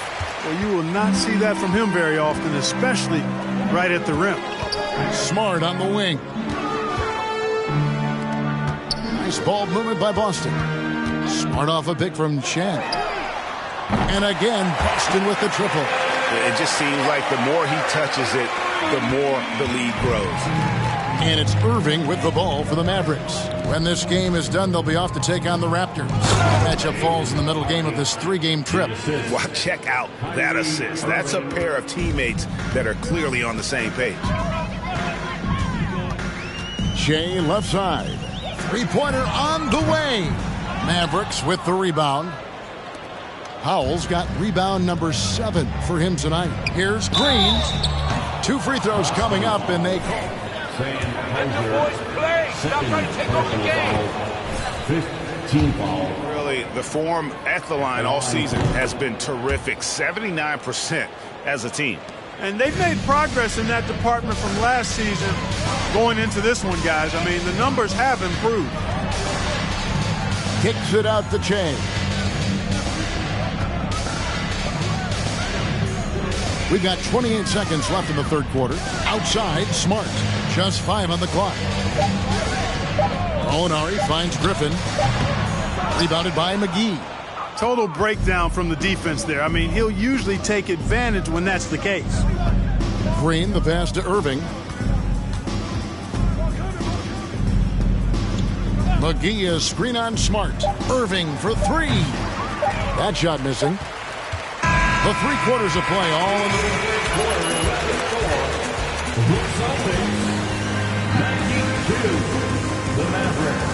Speaker 22: Well, you will not see that from him very often, especially right at the rim.
Speaker 1: Smart on the wing. Nice ball movement by Boston. Smart off a pick from Chen. And again, Boston with the triple.
Speaker 2: It just seems like the more he touches it, the more the lead grows.
Speaker 1: And it's Irving with the ball for the Mavericks. When this game is done, they'll be off to take on the Raptors. The matchup falls in the middle game of this 3-game trip.
Speaker 2: Well, check out that assist. That's a pair of teammates that are clearly on the same page.
Speaker 1: Shea left side. Three-pointer on the way. Mavericks with the rebound. Powell's got rebound number 7 for him tonight. Here's Green. 2 free throws coming up, and they call.
Speaker 2: Really, the form at the line all season has been terrific. 79% as a team.
Speaker 22: And they've made progress in that department from last season going into this one, guys. I mean, the numbers have improved.
Speaker 1: Kicks it out the chain. We've got 28 seconds left in the third quarter. Outside, Smart. Just 5 on the clock. Molinari finds Griffin. Rebounded by McGee.
Speaker 22: Total breakdown from the defense there. I mean, he'll usually take advantage when that's the case.
Speaker 1: Green, the pass to Irving. McGee is screen on Smart. Irving for 3. That shot missing. The 3 quarters of play, all in the third quarter.
Speaker 5: The Mavericks,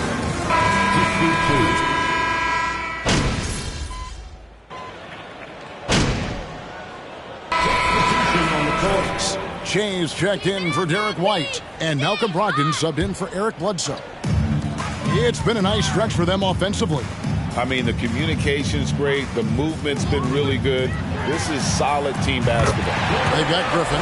Speaker 5: 62.
Speaker 1: Shea's checked in for Derek White, and Malcolm Brogdon subbed in for Eric Bledsoe. It's been a nice stretch for them offensively.
Speaker 2: I mean, the communication's great. The movement's been really good. This is solid team basketball.
Speaker 1: They've got Griffin.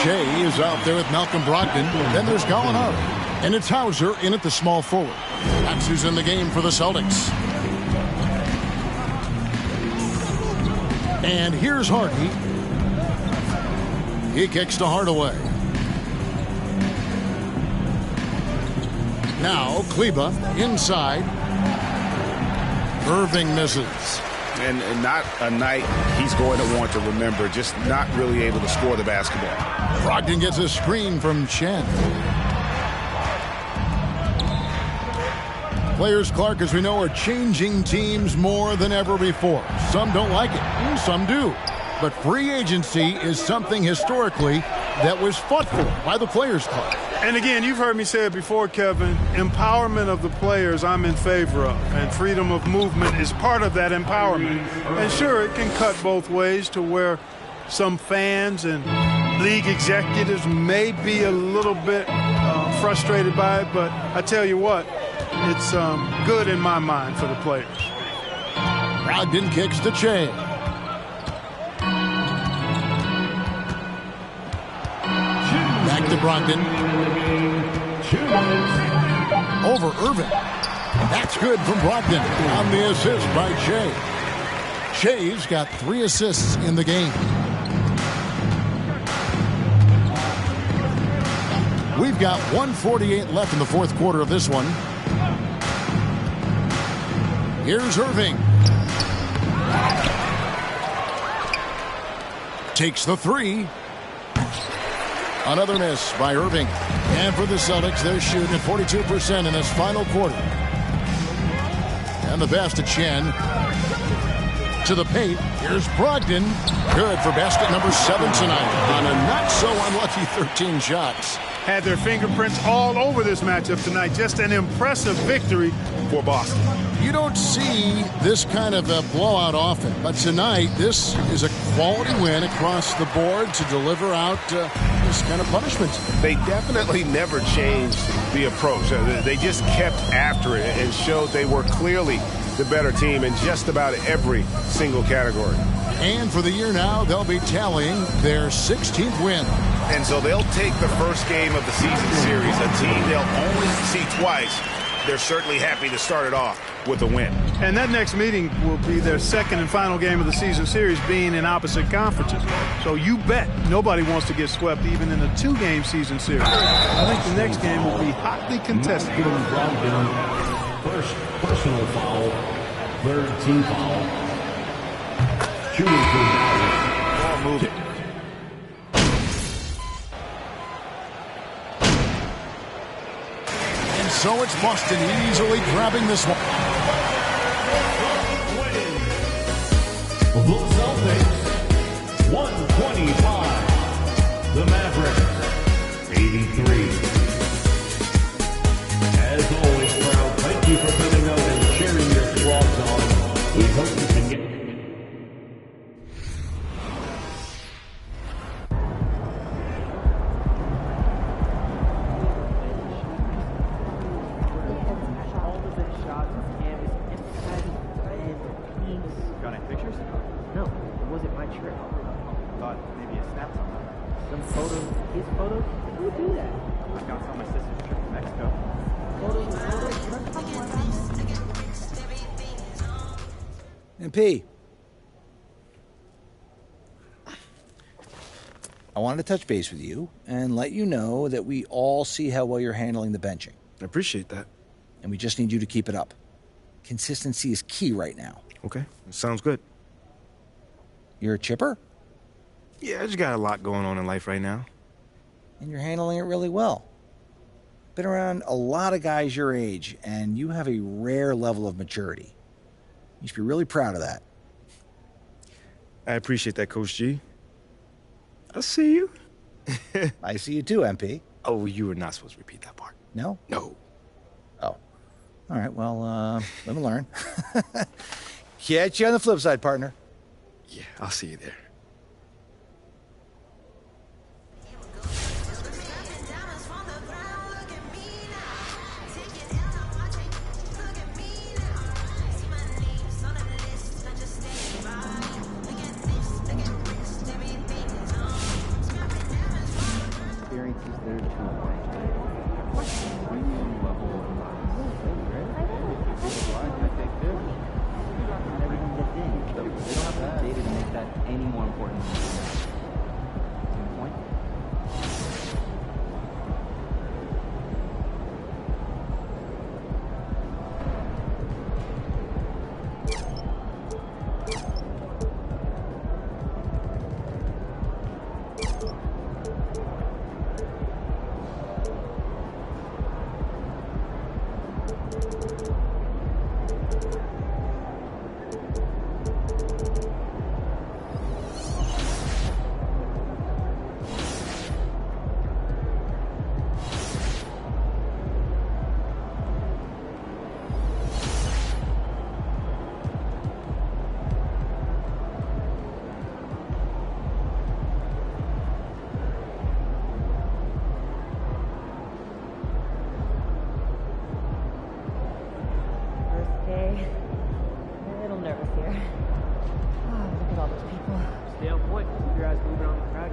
Speaker 1: Shea is out there with Malcolm Brogdon. Then there's Gallinari. And it's Hauser in at the small forward. That's who's in the game for the Celtics. And here's Hardy. He kicks to Hardaway. Now Kleba inside. Irving misses.
Speaker 2: And not a night he's going to want to remember, just not really able to score the basketball.
Speaker 1: Brogdon gets a screen from Chen. Players, Clark, as we know, are changing teams more than ever before. Some don't like it, some do. But free agency is something historically that was fought for by the Players Club.
Speaker 22: And again, you've heard me say it before, Kevin, empowerment of the players I'm in favor of, and freedom of movement is part of that empowerment. And sure, it can cut both ways to where some fans and league executives may be a little bit frustrated by it, but I tell you what, it's good in my mind for the players.
Speaker 1: Brogdon kicks to Shea. Back to Brogdon. Over Irving. That's good from Brogdon on the assist by Shea. Shea's got 3 assists in the game. We've got 1:48 left in the fourth quarter of this one. Here's Irving. Takes the 3. Another miss by Irving. And for the Celtics, they're shooting at 42% in this final quarter. And the pass to Chen. To the paint. Here's Brogdon. Good for basket number 7 tonight on a not-so-unlucky 13 shots.
Speaker 22: Had their fingerprints all over this matchup tonight. Just an impressive victory for Boston.
Speaker 1: You don't see this kind of a blowout often, but tonight this is a quality win across the board to deliver out this kind of punishment.
Speaker 2: They definitely never changed the approach. They just kept after it and showed they were clearly the better team in just about every single category.
Speaker 1: And for the year now, they'll be tallying their 16th win.
Speaker 2: And so they'll take the first game of the season series, a team they'll only see twice. They're certainly happy to start it off with a win.
Speaker 22: And that next meeting will be their second and final game of the season series, being in opposite conferences. So you bet nobody wants to get swept even in a 2-game season series. I think the next game will be hotly contested.
Speaker 5: First personal foul, third team foul. Shooting for
Speaker 2: ball moving.
Speaker 1: so it's Boston easily grabbing this one.
Speaker 5: The Celtics, 125. The Mavericks, 83. As always, crowd, thank you for coming out and cheering your squads on. We hope you can get...
Speaker 9: Got any pictures? No, it wasn't my trip. Thought maybe a snap something. Some photos, his photos? Who would do that? I got some of my sister's trip to Mexico.
Speaker 14: MP, I wanted to touch base with you and let you know that we all see how well you're handling the benching.
Speaker 7: I appreciate that.
Speaker 14: And we just need you to keep it up. Consistency is key right now.
Speaker 7: Okay, sounds good.
Speaker 14: You're a chipper?
Speaker 7: Yeah, I just got a lot going on in life right now.
Speaker 14: And you're handling it really well. Been around a lot of guys your age, and you have a rare level of maturity. You should be really proud of that.
Speaker 7: I appreciate that, Coach G. I see you.
Speaker 14: I see you too, MP.
Speaker 7: Oh, you were not supposed to repeat that part.
Speaker 14: No?
Speaker 7: No.
Speaker 14: Oh. All right, well, let me learn. Catch you on the flip side, partner.
Speaker 7: Yeah, I'll see you there.
Speaker 9: Experiences there too. Premium level of everything gets in. So they don't have enough data to make that any more important. Point? Stay on point. Keep your eyes moving on the crowd.